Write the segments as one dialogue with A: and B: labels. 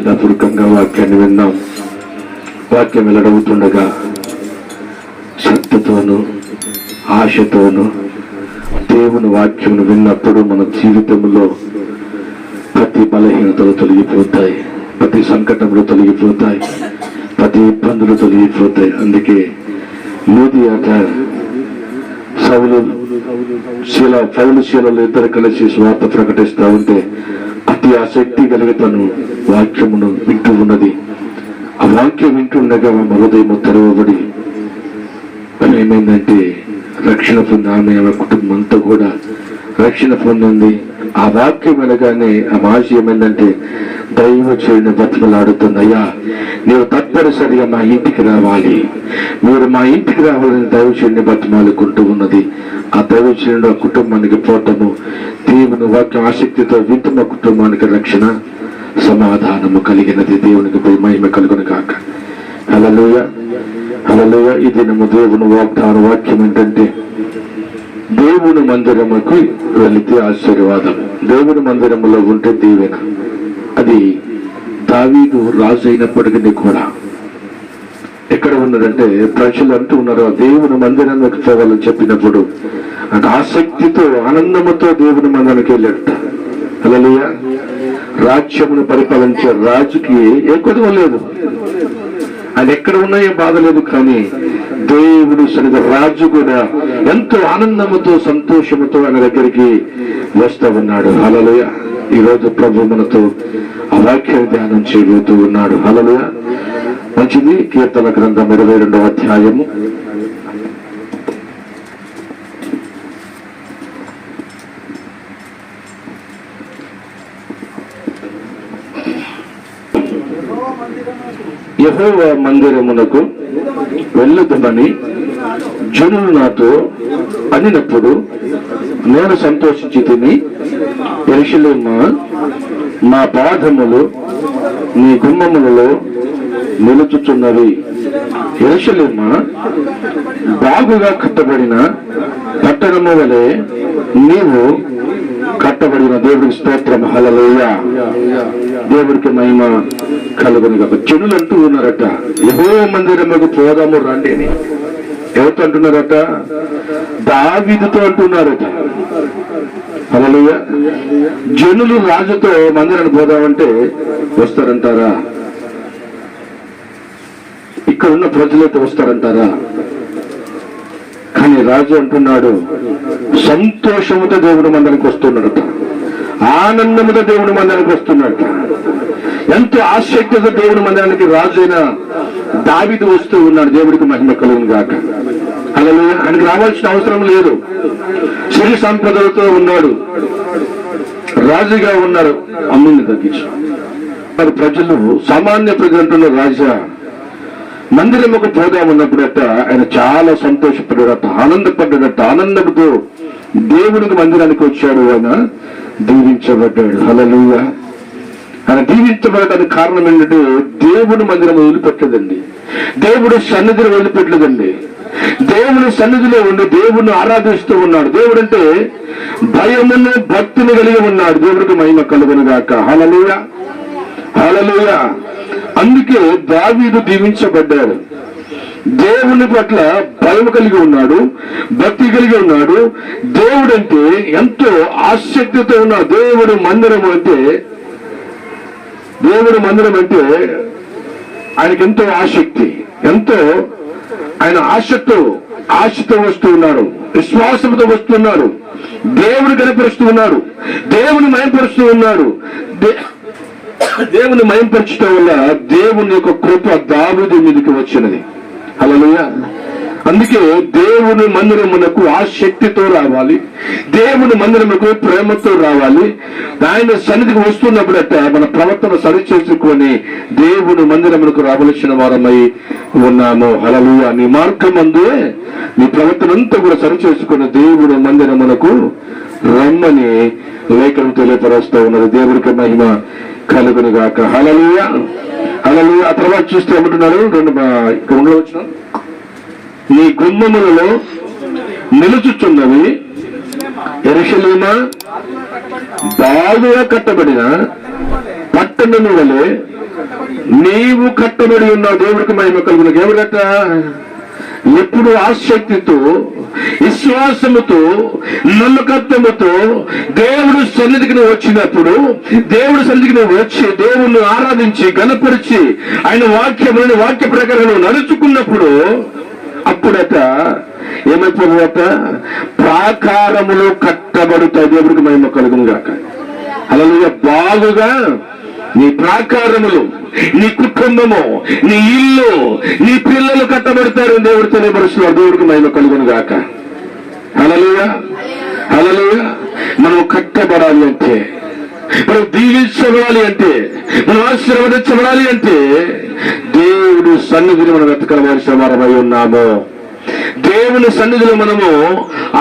A: ప్రార్థనాపూర్వకంగా వాక్యాన్ని విన్నాం. వాక్యం వెల్లడవుతుండగా శ్రద్ధతోను ఆశతోను దేవుని వాక్యమును విన్నప్పుడు మన జీవితంలో ప్రతి బలహీనతలు తొలగిపోతాయి, ప్రతి సంకటములు తొలగిపోతాయి, ప్రతి ఇబ్బందులు తొలగిపోతాయి. అందుకే లూదియాట పౌలు శీలలు ఇద్దరు కలిసి స్వార్థ ప్రకటిస్తూ ఉంటే అతి ఆసక్తి కలిగి తను వాక్యమును వింటూ ఉన్నది. ఆ వాక్యం వింటుండగా మా హృదయము తెరవబడి ఏమైందంటే రక్షణ పొంది ఆమె కుటుంబం అంతా కూడా రక్షణ పొందింది. ఆ వాక్యం వినగానే ఆ ఆశ ఏమైందంటే దైవచేయుని బతిమలాడుతుంది, అయ్యా నీవు తప్పనిసరిగా మా ఇంటికి రావాలి, మీరు మా ఇంటికి రావాలని దైవచేయుని బతిమాలుకుంటూ ఉన్నది. ఆ దైవచేయుడు ఆ కుటుంబానికి పోవటము, దేవుని వాక్యం ఆసక్తితో వింటున్న కుటుంబానికి రక్షణ సమాధానము కలిగినది. దేవునికి మహిమ కలుగును కాక. హల్లెలూయా, హల్లెలూయా. ఈ దినము దేవుని వాక్యం ఏంటంటే దేవుని మందిరముకు వెళితే ఆశీర్వాదం, దేవుని మందిరములో ఉంటే దీవెన. అది దావీదు రాజు అయినప్పటికీ కూడా ఎక్కడ ఉన్నదంటే ప్రజలు అంటూ ఉన్నారు దేవుని మందిరానికి పోవాలని చెప్పినప్పుడు అంటే ఆసక్తితో ఆనందముతో దేవుని మందిరానికి వెళ్ళాడట. హల్లెలూయా. రాజ్యమును పరిపాలించే రాజుకి ఏ కొదవ లేదు, ఆయన ఎక్కడ ఉన్నాయో బాధ లేదు, కానీ దేవుడు సరిగా రాజు కూడా ఎంతో ఆనందముతో సంతోషముతో ఆయన దగ్గరికి వస్తూ ఉన్నాడు. హల్లెలూయా. ఈ రోజు ప్రభు మనతో ఆ వాక్యాన్ని ధ్యానం చేయబోతూ ఉన్నాడు. హల్లెలూయా. మంచిది. కీర్తన గ్రంథం 22వ అధ్యాయము 'యెహోవా యెహోవా మందిరమునకు వెళ్ళుదమని జనులు నాతో అనినప్పుడు నేను సంతోషించి తిని, యెరూషలేమా మా పాదములు నీ గుమ్మములలో నిలుచుచున్నవి. యెరూషలేమా బాగుగా కట్టబడిన పట్టణము వలె నీవు కట్టబడిన. దేవుడికి స్తోత్రం. హల్లెలూయా. దేవుడికి మహిమ కలుగును గాక. జనులు అంటూ ఉన్నారట, యెహోవా మందిరముకు పోదాము రండి అని. ఎవరితో అంటున్నారట? దావీదుతో అంటున్నారట. హల్లెలూయా. జనులు రాజుతో మందిరానికి పోదామంటే వస్తారంటారా? ఇక్కడ ఉన్న ప్రజలైతే వస్తారంటారా? కానీ రాజు అంటున్నాడు సంతోషముతో దేవుడి మందిరానికి వస్తున్నాడట, ఆనందముతో దేవుడి మందిరానికి వస్తున్నాడట. ఎంతో ఆసక్తితో దేవుడి మందిరానికి రాజు అయిన దావీదు వస్తూ ఉన్నాడు. దేవుడికి మహిమ కలుగును గాక. హల్లెలూయా. ఆయనకు రావాల్సిన అవసరం లేదు, సిరి సంపదలతో ఉన్నాడు, రాజుగా ఉన్నారు. అమ్ముని తగ్గించు మరి ప్రజలు సామాన్య ప్రజలు అంటున్నారు, రాజా మందిరముకు పోదామన్నప్పుడట ఆయన చాలా సంతోషపడ్డాడట, ఆనందపడ్డాడట. ఆనందంతో దేవునికి మందిరానికి వచ్చాడు, ఆయన దీవించబడ్డాడు. హల్లెలూయా. ఆయన దీవించబడటానికి కారణం ఏంటంటే దేవుని మందిరం వదిలిపెట్టలేదండి, దేవుడు సన్నిధిని వదిలిపెట్టలేదండి. దేవుని సన్నిధిలో ఉండి దేవుణ్ణి ఆరాధిస్తూ ఉన్నాడు. దేవుడు అంటే భయమును భక్తిని కలిగి ఉన్నాడు. దేవుడికి మహిమ కలుగును గాక. హల్లెలూయా, హల్లెలూయా. అందుకే దావీదు దీవించబడ్డాడు. దేవుని పట్ల భయం కలిగి ఉన్నాడు, భక్తి కలిగి ఉన్నాడు. దేవుడు అంటే ఎంతో ఆసక్తితో ఉన్నాడు. దేవుడు మందిరం అంటే ఆయనకి ఎంతో ఆసక్తి, ఎంతో ఆయన ఆశతో వస్తూ ఉన్నాడు, విశ్వాసంతో వస్తున్నాడు, దేవుని కనపరుస్తూ ఉన్నాడు, దేవుని మయంపరుస్తూ ఉన్నాడు. దేవుని మయంపరచడం వల్ల దేవుని యొక్క కృప దావీదు మీదకి వచ్చినది. హల్లెలూయా. అందుకే దేవుని మందిరమునకు ఆసక్తితో రావాలి, దేవుని మందిరమునకు ప్రేమతో రావాలి. ఆయన సన్నిధికి వస్తున్నప్పుడట మన ప్రవర్తన సరిచేసుకొని దేవుని మందిరమునకు రావలసిన వారమై ఉన్నాము. హల్లెలూయా. నీ మార్గమందు నీ ప్రవర్తన అంతా కూడా సరిచేసుకుని దేవుని మందిరమునకు రమ్మని లేఖనం తెలియపరుస్తూ ఉన్నది. దేవుడికి మహిమ కలుగును గాక. హల్లెలూయా, హల్లెలూయా. ఆ తర్వాత చూస్తే ఏమంటున్నారు? రెండో వచనం, నీ గుమ్మములలో నిలుచుచున్నవి యెరూషలేమా బాగుగా కట్టబడిన పట్టణము వలె నీవు కట్టబడి ఉన్నావు. దేవుడికి మహిమ కలుగును. ఎవరట? ఎప్పుడు ఆసక్తితో, విశ్వాసముతో, నమ్మకత్వముతో దేవుడు సన్నిధికి వచ్చినప్పుడు, దేవుడు సన్నిధికి వచ్చి దేవుణ్ణి ఆరాధించి గణపరిచి ఆయన వాక్య ప్రకారం నడుచుకున్నప్పుడు అప్పుడట ఏమైపోతుందట? ప్రాకారములు కట్టబడుతాయి. దేవుడికి మహిమ కలుగును గాక. హల్లెలూయా. బాగుగా నీ ప్రాకారములు, నీ కుటుంబము, నీ ఇల్లు, నీ పిల్లలు కట్టబడతారు. దేవుడు తెలియపరుస్తున్నారు. దేవుడికి మహిమ కలుగును గాక. హల్లెలూయా, హల్లెలూయా. మనం కట్టబడాలి అంటే, మనం దీవించబడాలి అంటే, మనం ఆశీర్వదించబడాలి అంటే దేవుడు సన్నిధిని మనం వెతకవలసిన వారమై ఉన్నాము. దేవుని సన్నిధిలో మనము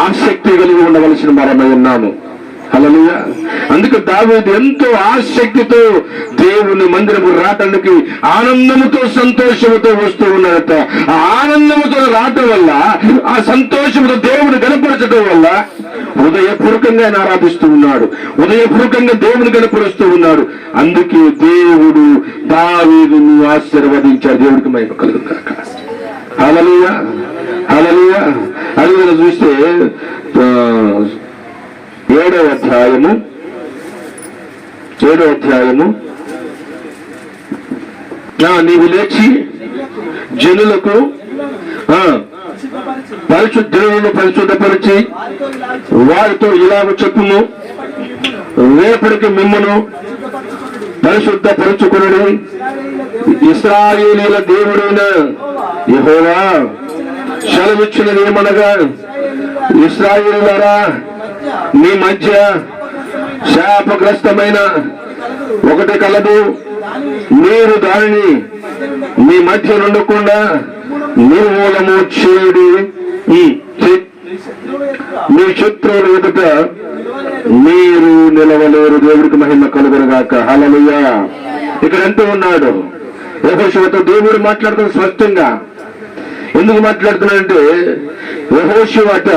A: ఆసక్తి కలిగి ఉండవలసిన వారమై ఉన్నాము. హల్లెలూయా. అందుకే దావీదు ఎంతో ఆసక్తితో దేవుని మందిరము రావడానికి ఆనందముతో, సంతోషముతో వస్తూ ఉన్నాడట. ఆ ఆనందముతో రావటం వల్ల, ఆ సంతోషముతో దేవుని గణపరచడం వల్ల హృదయపూర్వకంగా ఆయన ఆరాధిస్తూ ఉన్నాడు. హృదయపూర్వకంగా దేవుని గణపరుస్తూ ఉన్నాడు. అందుకే దేవుడు దావీదును ఆశీర్వదించాడు. దేవుడికి మహిమ కలుగును గాక. హల్లెలూయా, హల్లెలూయా. అది మనం చూస్తే 7వ అధ్యాయము నీవు లేచి జనులకు జనులను పరిశుద్ధపరిచి వారితో ఇలాగ చెప్పుము, రేపటికి మిమ్మును పరిశుద్ధపరుచుకుని ఇశ్రాయేలీయుల దేవుడైన యెహోవా సెలవిచ్చినది ఏమనగా, ఇశ్రాయేలీయులారా, మీ మధ్య శాపగ్రస్తమైన ఒకటి కలదు. మీరు దానిని మీ మధ్య ఉండకుండా నిర్మూలము చేయుడి. మీ శత్రువుల ఎదుట మీరు నిలవలేరు. దేవుడికి మహిమ కలుగును గాక. హల్లెలూయా. ఇక్కడ అంటూ ఉన్నాడు యెహోషువతో దేవుడు మాట్లాడుతున్న స్పష్టంగా. ఎందుకు మాట్లాడుతున్నాడంటే, యెహోషువట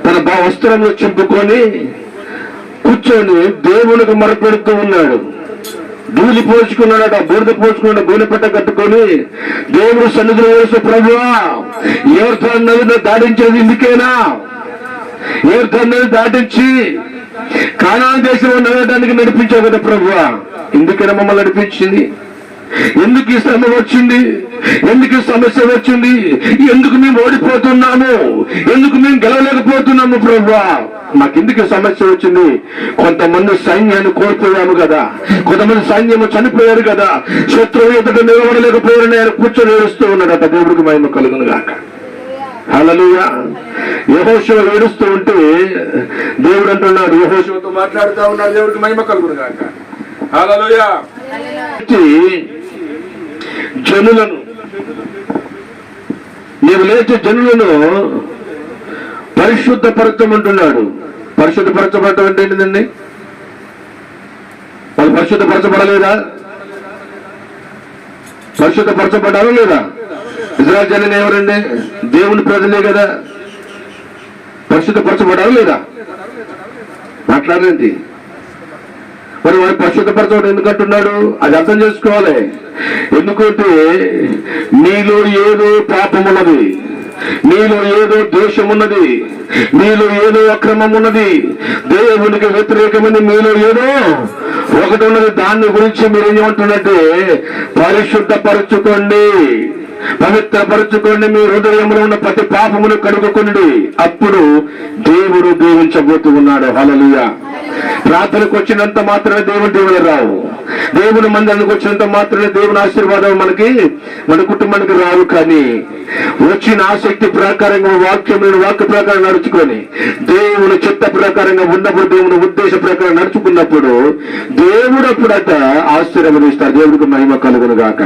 A: తన వస్త్రంలో చింపుకొని కూర్చొని దేవునికి మొరపెడుతూ ఉన్నాడు. ధూళి పోసుకున్నాడట, బూడిద పోసుకున్నాడు, గోనె పట్ట కట్టుకొని దేవుడు సన్నిధిలో వేసే, ప్రభువా, యోర్దాను నదిని దాటించేది ఇందుకేనా? యోర్దాను నది దాటించి కానాను దేశంలో నడవడానికి నడిపించావు కదా ప్రభువా, ఇందుకేనా మమ్మల్ని నడిపించింది? ఎందుకు ఈ శ్రమ వచ్చింది? ఎందుకు ఈ సమస్య వచ్చింది? ఎందుకు మేము ఓడిపోతున్నాము? ఎందుకు మేము గెలవలేకపోతున్నాము ప్రభువా? మాకెందుకు సమస్య వచ్చింది? కొంతమంది సైన్యాన్ని కోల్పోయాము కదా, కొంతమంది సైన్యము చనిపోయారు కదా, శత్రువు ఎదుట నిలబడలేకపోయారని ఆయన కూర్చొని ఏడుస్తూ ఉన్నాడట. దేవుడికి మహిమ కలుగును గాక. హల్లెలూయా. యెహోషువ ఏడుస్తూ ఉంటే దేవుడు అంటున్నాడు, యెహోషువతో మాట్లాడుతూ ఉన్నాడు. దేవుడికి మహిమ కలుగును గాక. హల్లెలూయా. జనులను, నీవు లేచి జనులను పరిశుద్ధపరచమంటున్నాడు. పరిశుద్ధపరచబడటం అంటే ఏంటిదండి? వాళ్ళు పరిశుద్ధపరచబడలేదా? పరిశుద్ధపరచబడ్డారా లేదా? ఇజ్రాయెల్ జనం ఎవరండి? దేవుని ప్రజలే కదా. పరిశుద్ధపరచబడ్డారా లేదా? మాట్లాడేంటి? మరి వాడు పరిశుద్ధపరచడం ఎందుకంటున్నాడు? అది అర్థం చేసుకోవాలి. ఎందుకంటే నీలో ఏదో పాపం ఉన్నది, నీలో ఏదో దోషం ఉన్నది, మీలో ఏదో అక్రమం ఉన్నది, దేవునికి వ్యతిరేకమైన మీలో ఏదో ఒకటి ఉన్నది. దాని గురించి మీరు ఏమంటున్నట్టే, పరిశుద్ధపరచుకోండి, పవిత్రపరచుకోండి, మీ హృదయంలో ఉన్న ప్రతి పాపమును కడుగుకోండి. అప్పుడు దేవుడు దీవించబోతూ ఉన్నాడు. హల్లెలూయా. ప్రార్థనకు వచ్చినంత మాత్రమే దేవుని రావు. దేవుని మందిరానికి వచ్చినంత మాత్రమే దేవుని ఆశీర్వాదం మన కుటుంబానికి రావు. కానీ వచ్చిన ఆసక్తి ప్రకారంగా వాక్య ప్రకారం నడుచుకొని దేవుని చిత్త ప్రకారంగా ఉన్నప్పుడు, దేవుని ఉద్దేశ ప్రకారం నడుచుకున్నప్పుడు దేవుడు అప్పుడట ఆశీర్వదిస్తాడు. దేవుడికి మహిమ కలుగును గాక.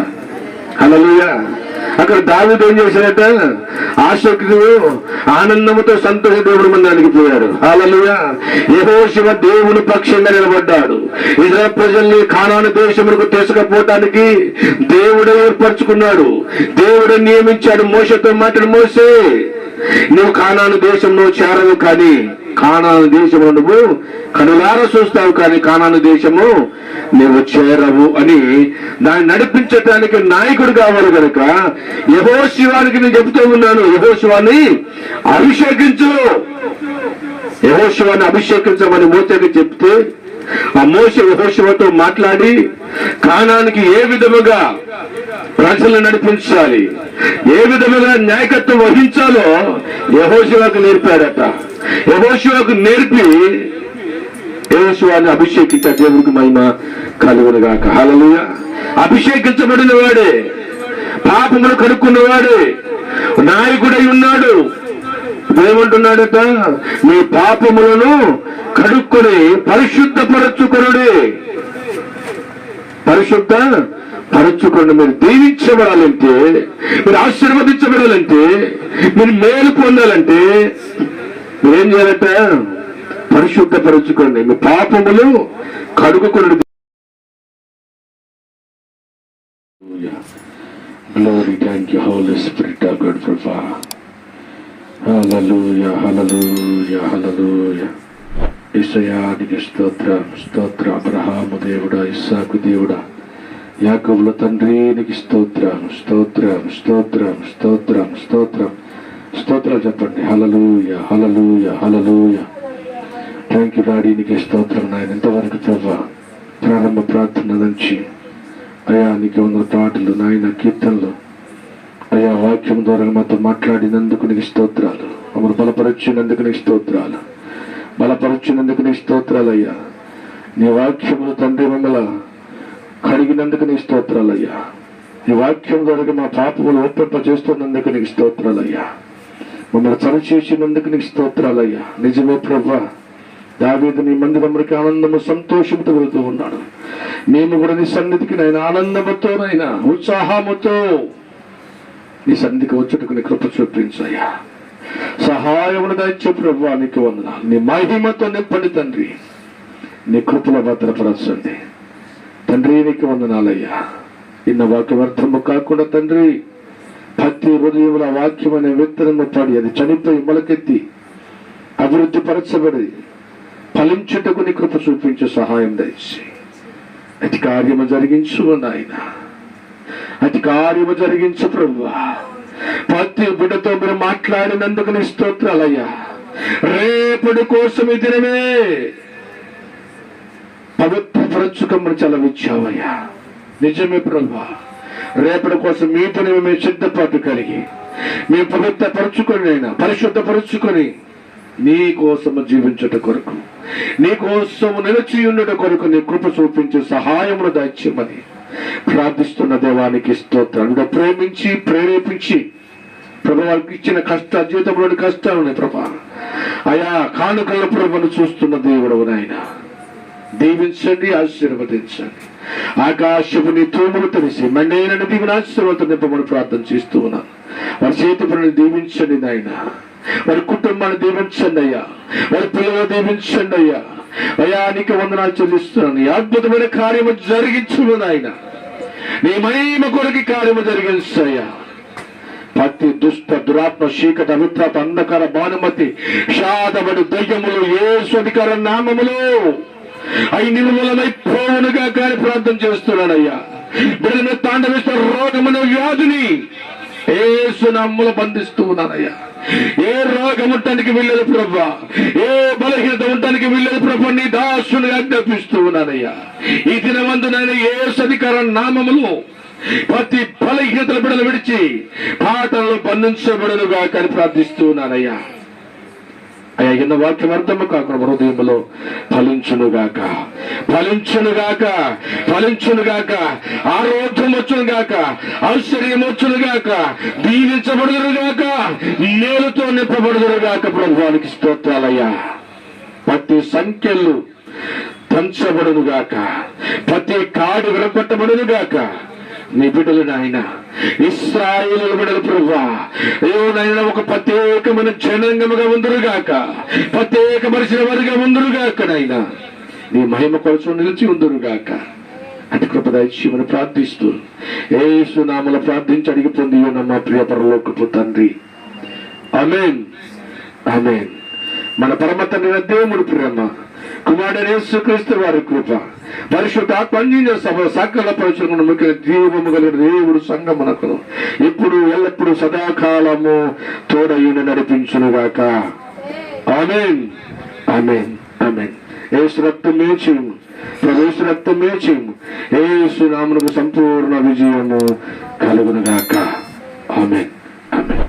A: హల్లెలూయా. అక్కడ దావీదు ఏం చేశాడట? ఆసక్తితో, ఆనందముతో, సంతోష దేవుడి మందిరానికి పోయాడు. హల్లెలూయా. యెహోషువ దేవుని పక్షంగా నిలబడ్డాడు. ఇశ్రాయేలు ప్రజల్ని కానాను దేశమునకు తీసుకుపోవటానికి దేవుడే ఏర్పరచుకున్నాడు, దేవుడే నియమించాడు. మోషేతో మాట్లాడు, మోషే, నువ్వు కానాను దేశంలో చేరవు, కానీ కానాను దేశము నువ్వు కనులారా చూస్తావు, కానీ కానాను దేశము నువ్వు చేరవు అని దాన్ని నడిపించడానికి నాయకుడు కావాలి కనుక యెహోషువానికి నేను చెబుతూ ఉన్నాను, యెహోషువాని అభిషేకించు, యెహోషువాని అభిషేకించమని మోషేకి చెప్తే ఆ మోషే యెహోషువతో మాట్లాడి కానానికి ఏ విధముగా ప్రజలను నడిపించాలి, ఏ విధముగా నాయకత్వం వహించాలో యెహోషువకు నేర్పాడట. యెహోషువకు నేర్పి యెహోషువని అభిషేకించ దేవుడికి మహిమ కలుగునుగాక. హల్లెలూయా. అభిషేకించబడిన వాడే, పాపములు కడుక్కున్నవాడే నాయకుడై ఉన్నాడు. ఏమంటున్నాడట, మీ పాపములను కడుక్కొని పరిశుద్ధపరచుకొనుడే, పరిశుద్ధ పరచుకోండి. మీరు దీవించబడాలంటే, మీరు ఆశీర్వదించబడాలంటే, మీరు మేలు పొందాలంటే మీరేం చేయాలట, పరిశుద్ధపరచుకోండి, మీ పాపములు కడుగుకొనుడి. Glory, thank you, Holy Spirit of God, Prabha. Hallelujah, hallelujah, hallelujah. యేసయ్యానికి స్తోత్రం, స్తోత్రం. అబ్రహాము దేవుడా, ఇస్సాకు దేవుడా, యాకోబుల తండ్రి నీకు స్తోత్రం, స్తోత్రం, స్తోత్రం, స్తోత్రం, స్తోత్రం, స్తోత్రాలు చెప్పండి. హల్లెలూయా, హల్లెలూయా, హల్లెలూయా. థ్యాంక్ యూ డాడీ, నీకే స్తోత్రం నాయన. ఇంతవరకు ప్రభా ప్రారంభ ప్రార్థన నుంచి అయ్యా నీకు ఉన్న పాటలు నాయన, కీర్తనలు అయ్యా, వాక్యం ద్వారా మాతో మాట్లాడినందుకు నీకు స్తోత్రాలు. మమ్మల్ని బలపరచినందుకు నీకు స్తోత్రాలు, బలపరచినందుకు నీకు స్తోత్రాలు అయ్యా. నీ వాక్యములు తండ్రి మమ్మల్ని కడిగినందుకు నీకు స్తోత్రాలయ్యా. నీ వాక్యం ద్వారా మా పాపములు ఒప్పింప చేస్తున్నందుకు నీకు స్తోత్రాలయ్యా. మమ్మల్ని సరిచేసినందుకు నీకు స్తోత్రాలయ్యా. నిజమే ప్రభా, దావీదు నీ మందిరమునికి ఆనందము సంతోషంతో వెళుతూ ఉన్నాడు. మేము కూడా నీ సన్నిధికి నైనా ఆనందముతోనైనా ఉత్సాహముతో నీ సన్నిధికి వచ్చుటకు నీ కృప చూపించయ్యా. సహాయమును దయచే ప్రభా, నీకు వందనాలు. నీ మహిమతో నింపండి తండ్రి, నీ కృపలో భద్రపరచండి తండ్రి. నీకు వందనాలయ్యా. ఇన్న వాక్యం అర్థము కాకుండా తండ్రి, ప్రతి హృదయముల వాక్యం అనే విత్తనము పడి అది చనిపోయి మొలకెత్తి అభివృద్ధి పరచబడి ఫలించుటకు నీ కృప చూపించే సహాయం దయచి అతి కార్యము జరిగించు నాయన, అతి కార్యము జరిగించు ప్రభువా. ప్రతి బిడ్డతో మీరు మాట్లాడినందుకు నీ స్తోత్రాలయ్యా. రేపటి కోసం ఈ దినమే పవిత్రపరచుకమ్మని చలవిచ్చావయ్యా. నిజమే ప్రభువా, రేపటి కోసం మీ పని మేము సిద్ధపాటు కలిగి మేము పవిత్రపరచుకొని అయినా పరిశుద్ధపరచుకొని నీ కోసము జీవించుట కొరకు, నీ కోసము నిలిచి ఉండుట కొరకు నీ కృప చూపించి సహాయమును దయచేయమని ప్రార్థిస్తున్న దేవానికి స్తోత్రాలు. ప్రేమించి ప్రేరేపించి ప్రభు వారికి ఇచ్చిన జీవితంలోని కష్టాలు ప్రభా అయా కానుకల ప్రభును చూస్తున్న దేవుడు నాయన, దీవించండి, ఆశీర్వదించండి. ఆకాశపు నీ తూములు తెలిసి మండైన దీవిని ఆశీర్వాదం నింపమని ప్రార్థన చేస్తూ ఉన్నాను. వారి చేతి పనులు దీవించండి నాయన, వారి కుటుంబాన్ని దీవించండి అయ్యా, వారి పిల్లలు దీవించండి అయ్యా. అయ్యా నీకు వందనాలు చెల్లిస్తున్నాను. ఈ అద్భుతమైన కార్యము జరిగించు నాయన, నీ మహిమ కొరకు కార్యము జరిగించయ్యా. ప్రతి దుష్ట దురాత్మ చీకటి అభిప్రాత అంధకార భానుమతి షాదబడి దయ్యములు యేసు అధికార నామములో అవి నిర్మూలమై పోవునుగా కానీ ప్రార్థన చేస్తున్నానయ్యా. బిడ్డల తాండవిస్తున్న రోగమును వ్యాధిని యేసు నామములో బంధిస్తూ ఉన్నానయ్యా. ఏ రోగం ఉండటానికి వీల్లేదు ప్రభా, ఏ బలహీనత ఉండటానికి వీల్లేదు ప్రభా, నీ దాసుని ఆజ్ఞాపిస్తూ ఉన్నానయ్యా. ఈ దినమందునైనా యేసు అధికార నామములో ప్రతి బలహీనతల బిడలు విడిచి పాటలను బంధించబడునుగా కానీ ప్రార్థిస్తూ ఉన్నానయ్యా. అయ్యా ఇన్న వాక్యం అర్థము కాకుండా హృదయంలో ఫలించునుగాక, ఫలించునుగాక, ఫలించునుగాక, ఆరోగ్యం వచ్చునుగాక, ఐశ్వర్యం వచ్చునుగాక, దీవించబడుదురుగాక, మేలుతో నింపబడుదురుగాక. ప్రభువానికి స్తోత్రాలయ్యా. ప్రతి సంఖ్యలు దంచబడునుగాక, ప్రతి కాడు విరగొట్టబడునుగాక. నీ బిడ్డలు నాయన, ఇశ్రాయేలు బిడ్డలు ప్రభువా, నాయన ఒక ప్రత్యేకమైన జనాంగముగా ఉందురుగాక, ప్రత్యేకపరిచిన వారిగా ఉందురుగాక. నాయన నీ మహిమ కోసం నిలిచి ఉందురుగాక. అటు కృప దయచేయమని ప్రార్థిస్తూ యేసు నామములో ప్రార్థించి అడిగి పొంది ఉన్న మా ప్రియ పరలోకపు తండ్రి, ఆమేన్, ఆమేన్. మన పరమ తండ్రి దేవుడి ప్రేమ, కుమారుడైన యేసుక్రీస్తు వారి కృప, పరిశుద్ధాత్మ అన్యోన్య సభ సకల పరిశుద్ధమును ముఖ్య జీవము కలిగిన దేవుడు సంగమునకును ఇప్పుడు ఎల్లప్పుడు సదాకాలము తోడయుండి నడిపించునుగాక. ఆమేన్, ఆమేన్, ఆమేన్. యేసు రక్తమే చేయము, యేసు రక్తమే చేయము. యేసు నామమునకు సంపూర్ణ విజయము కలుగునుగాక. ఆమేన్, ఆమేన్.